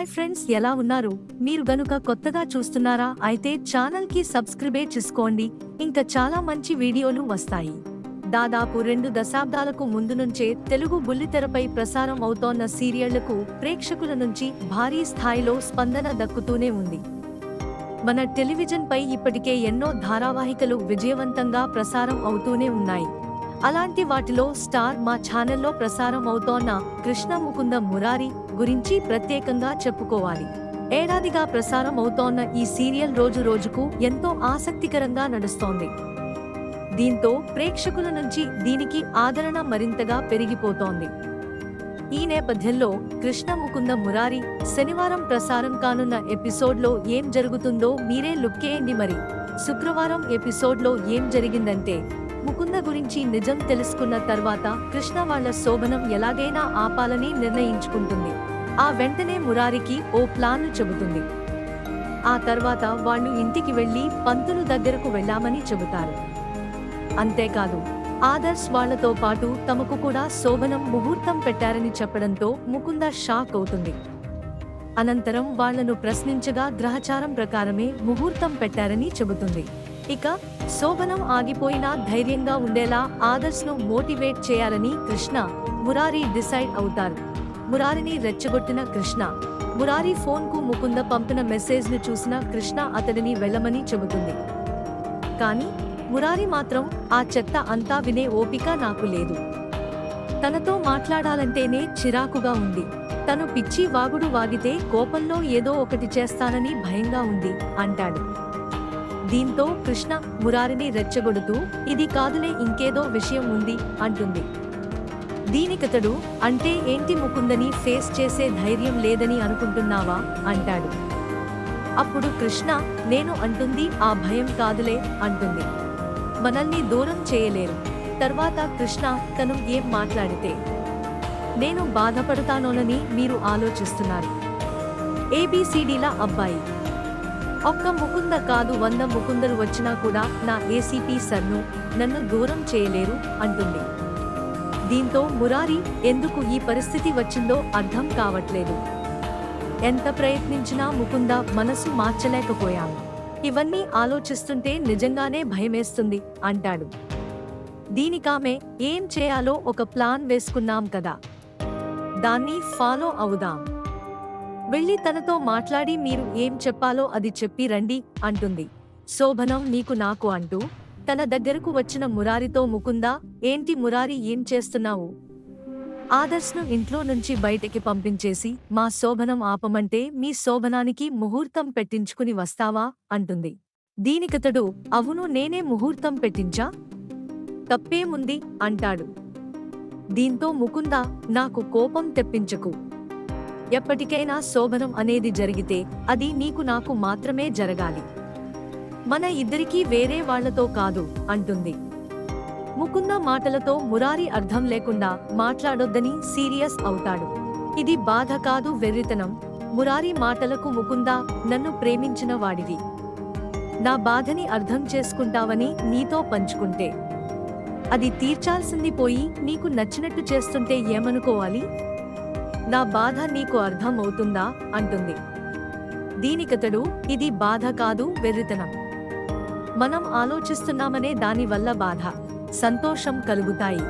Hi friends, ఎలా ఉన్నారు? మీరు గనుక కొత్తగా చూస్తున్నారా అయితే ఛానల్ కి సబ్స్క్రైబ్ చేసుకోండి. ఇంకా చాలా మంచి వీడియోలు వస్తాయి. దాదాపు 2 దశాబ్దాలకు ముందు నుంచే తెలుగు బుల్లితెరపై ప్రసారం అవుతోన్న సీరియళ్లకు ప్రేక్షకుల నుంచి భారీ స్థాయిలో స్పందన దక్కుతూనే ఉంది. మన టెలివిజన్ పై ఇప్పటికే ఎన్నో ధారావాహికలు విజయవంతంగా ప్రసారం అవుతూనే ఉన్నాయి. అలాంటి వాటిలో స్టార్ మా ఛానల్లో ప్రసారం అవుతోన్న కృష్ణ ముకుంద మురారి గురించి ప్రత్యేకంగా చెప్పుకోవాలి. ఏడాదిగా ప్రసారం అవుతోన్న ఈ సీరియల్ రోజు రోజుకు ఎంతో ఆసక్తికరంగా నడుస్తోంది. దీంతో ప్రేక్షకుల నుంచి దీనికి ఆదరణ మరింతగా పెరిగిపోతోంది. ఈ నేపథ్యంలో కృష్ణ ముకుంద మురారి శనివారం ప్రసారం కానున్న ఎపిసోడ్లో ఏం జరుగుతుందో మీరే లుక్కేయండి. మరి శుక్రవారం ఎపిసోడ్లో ఏం జరిగిందంటే, ముకుంద గురించి నిజం తెలుసుకున్న తర్వాత కృష్ణ వాళ్ళ శోభనం ఎలాగైనా ఆపాలని నిర్ణయించుకుంటుంది. ఆ వెంటనే మురారికి ఓ ప్లాన్ చెబుతుంది. ఆ తర్వాత వాళ్ళు ఇంటికి వెళ్లి పంతులు దగ్గరకు వెళ్లామని చెబుతారు. అంతేకాదు, ఆదర్శ్ వాళ్లతో పాటు తమకు కూడా శోభనం ముహూర్తం పెట్టారని చెప్పడంతో ముకుంద షాక్ అవుతుంది. అనంతరం వాళ్లను ప్రశ్నించగా గ్రహచారం ప్రకారమే ముహూర్తం పెట్టారని చెబుతుంది. ఇక శోభనం ఆగిపోయినా ధైర్యంగా ఉండేలా ఆదర్శ్ను మోటివేట్ చేయాలని కృష్ణ, మురారి డిసైడ్ అవుతారు. మురారిని రెచ్చగొట్టిన కృష్ణ, మురారి ఫోన్కు ముకుంద పంపిన మెసేజ్ను చూసిన కృష్ణ అతడిని వెళ్లమని చెబుతుంది. కానీ మురారి మాత్రం ఆ చెత్త అంతా వినే ఓపిక నాకు లేదు. తనతో మాట్లాడాలంటేనే చిరాకుగా ఉంది. తను పిచ్చి వాగుడు వాగితే కోపంలో ఏదో ఒకటి చేస్తానని భయంగా ఉంది అంటాడు. దీంతో కృష్ణ మురారిని రెచ్చగొడుతూ, ఇది కాదులే, ఇంకేదో విషయం ఉంది అంటుంది. దీనికతడు, అంటే ఏంటి, ముకుందని ఫేస్ చేసే ధైర్యం లేదని అనుకుంటున్నావా అంటాడు. అప్పుడు కృష్ణ, నేను అంటుంది ఆ భయం కాదులే అంటుంది. మనల్ని దూరం చేయలేరు. తర్వాత కృష్ణ, తను ఏం మాట్లాడితే నేను బాధపడతానోనని మీరు ఆలోచిస్తున్నారు. ఏబిసిడీల అబ్బాయి. ఒక్క ముకుంద కాదు, 100 ముకుందలు వచ్చినా కూడా నా ఏసీపీ సర్ను నన్ను దూరం చేయలేరు అంటుంది. దీంతో మురారి ఎందుకు ఈ పరిస్థితి వచ్చిందో అర్థం కావట్లేదు. ఎంత ప్రయత్నించినా ముకుంద మనసు మార్చలేకపోయాము. ఇవన్నీ ఆలోచిస్తుంటే నిజంగానే భయమేస్తుంది అంటాడు. దీనికామె, ఏం చేయాలో ఒక ప్లాన్ వేసుకున్నాం కదా, దాన్ని ఫాలో అవుదాం. వెళ్ళి తనతో మాట్లాడి మీరు ఏం చెప్పాలో అది చెప్పి రండి అంటుంది. శోభనం నీకు నాకు అంటూ తన దగ్గరకు వచ్చిన మురారితో ముకుంద, ఏంటి మురారి, ఏం చేస్తున్నావు? ఆదర్శ్ను ఇంట్లో నుంచి బయటికి పంపించేసి మా శోభనం ఆపమంటే మీ శోభనానికి ముహూర్తం పెట్టించుకుని వస్తావా అంటుంది. దీనికతడు, అవును, నేనే ముహూర్తం పెట్టించా, తప్పేముంది అంటాడు. దీంతో ముకుంద, నాకు కోపం తెప్పించకు. ఎప్పటికైనా శోభనం అనేది జరిగితే అది నీకు నాకు మాత్రమే జరగాలి, మన ఇద్దరికీ వేరే వాళ్లతో కాదు అంటుంది. ముకుంద మాటలతో మురారి అర్థం లేకుండా మాట్లాడొద్దని సీరియస్ అవుతాడు. ఇది బాధ కాదు, వెర్రితనం. మురారి మాటలకు ముకుంద, నన్ను ప్రేమించిన వాడివి, నా బాధని అర్థం చేసుకుంటావని నీతో పంచుకుంటే అది తీర్చాల్సింది పోయి నీకు నచ్చినట్టు చేస్తుంటే ఏమనుకోవాలి? నా బాధ నీకు అర్థం అవుతుందా అంటుంది. దీనికతడు, ఇది బాధ కాదు, వెర్రితనం. మనం ఆలోచిస్తున్నామనే దాని వల్ల బాధ, సంతోషం కలుగుతాయి.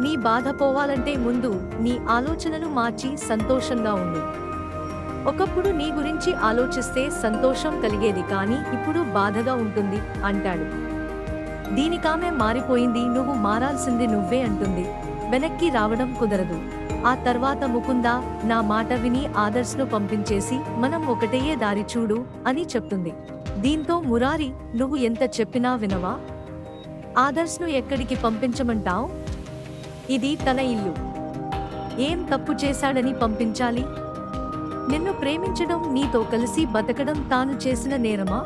నీ బాధ పోవాలంటే ముందు నీ ఆలోచనను మార్చి సంతోషంగా ఉండు. ఒకప్పుడు నీ గురించి ఆలోచిస్తే సంతోషం కలిగేది, కానీ ఇప్పుడు బాధగా ఉంటుంది అంటాడు. దీనికామె మారిపోయింది. నువ్వు మారాల్సింది నువ్వే అంటుంది. వెనక్కి రావడం కుదరదు. ఆ తర్వాత ముకుంద, నా మాట విని ఆదర్శ్ను పంపించేసి మనం ఒకటయ్యే దారి చూడు అని చెప్తుంది. దీంతో మురారి, నువ్వు ఎంత చెప్పినా వినవా? ఆదర్శ్ను ఎక్కడికి పంపించమంటావ్? ఇది తన ఇల్లు. ఏం తప్పు చేశాడని పంపించాలి? నిన్ను ప్రేమించడం, నీతో కలిసి బతకడం తాను చేసిన నేరమా?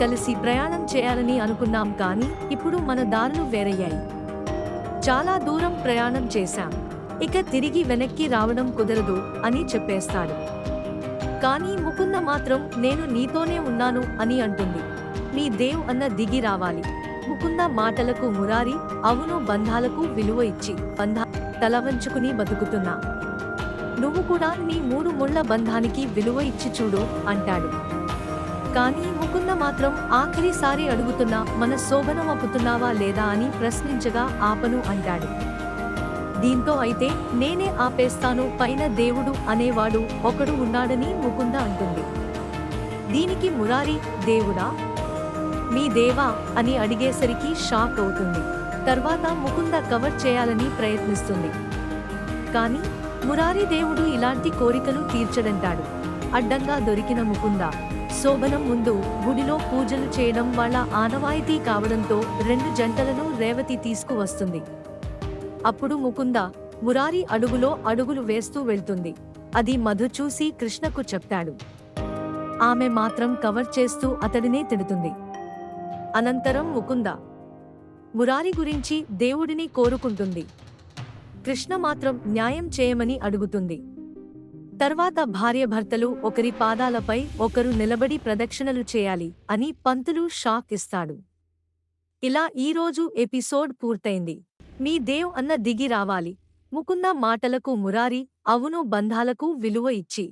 కలిసి ప్రయాణం చేయాలని అనుకున్నాం, కానీ ఇప్పుడు మన దారులు వేరయ్యాయి. చాలా దూరం ప్రయాణం చేశాం, ఇక తిరిగి వెనక్కి రావడం కుదరదు అని చెప్పేస్తాడు. కానీ ముకుంద మాత్రం, నేను నీతోనే ఉన్నాను అని అంటుంది. మీ దేవ్ అన్న దిగి రావాలి. ముకుంద మాటలకు మురారి, అవును, బంధాలకు విలువ ఇచ్చి తల వంచుకుని బతుకుతున్నా, నువ్వు కూడా నీ 3 ముళ్ల బంధానికి విలువ ఇచ్చి చూడు అంటాడు. కానీ ముకుంద మాత్రం ఆఖరిసారి అడుగుతున్నా మన శోభనం అప్పుతున్నావా లేదా అని ప్రశ్నించగా ఆపను అంటాడు. దీంతో అయితే నేనే ఆపేస్తాను, పైన దేవుడు అనేవాడు ఒకడు ఉన్నాడని ముకుంద అంటుంది. దీనికి మురారి, దేవుడా? మీ దేవా అని అడిగేసరికి షాక్ అవుతుంది. తర్వాత ముకుంద కవర్ చేయాలని ప్రయత్నిస్తుంది. కానీ మురారి దేవుడు ఇలాంటి కోరికలు తీర్చడంటాడు. అడ్డంగా దొరికిన ముకుంద శోభనం ముందు గుడిలో పూజలు చేయడం వాళ్ళ ఆనవాయితీ కావడంతో 2 జంటలను రేవతి తీసుకువస్తుంది. అప్పుడు ముకుంద మురారి అడుగులో అడుగులు వేస్తూ వెళ్తుంది. అది మధు చూసి కృష్ణకు చెప్తాడు. ఆమె మాత్రం కవర్ చేస్తూ అతడినే తిడుతుంది. అనంతరం ముకుంద మురారి గురించి దేవుడిని కోరుకుంటుంది. కృష్ణ మాత్రం న్యాయం చేయమని అడుగుతుంది. తర్వాత భార్యాభర్తలు ఒకరి పాదాలపై ఒకరు నిలబడి ప్రదక్షిణలు చేయాలి అని పంతులు షాక్ ఇస్తాడు. ఇలా ఈరోజు ఎపిసోడ్ పూర్తయింది. మీ దేవ్ అన్న దిగి రావాలి. ముకుంద మాటలకు మురారి అవును బంధాలకు విలువ ఇచ్చి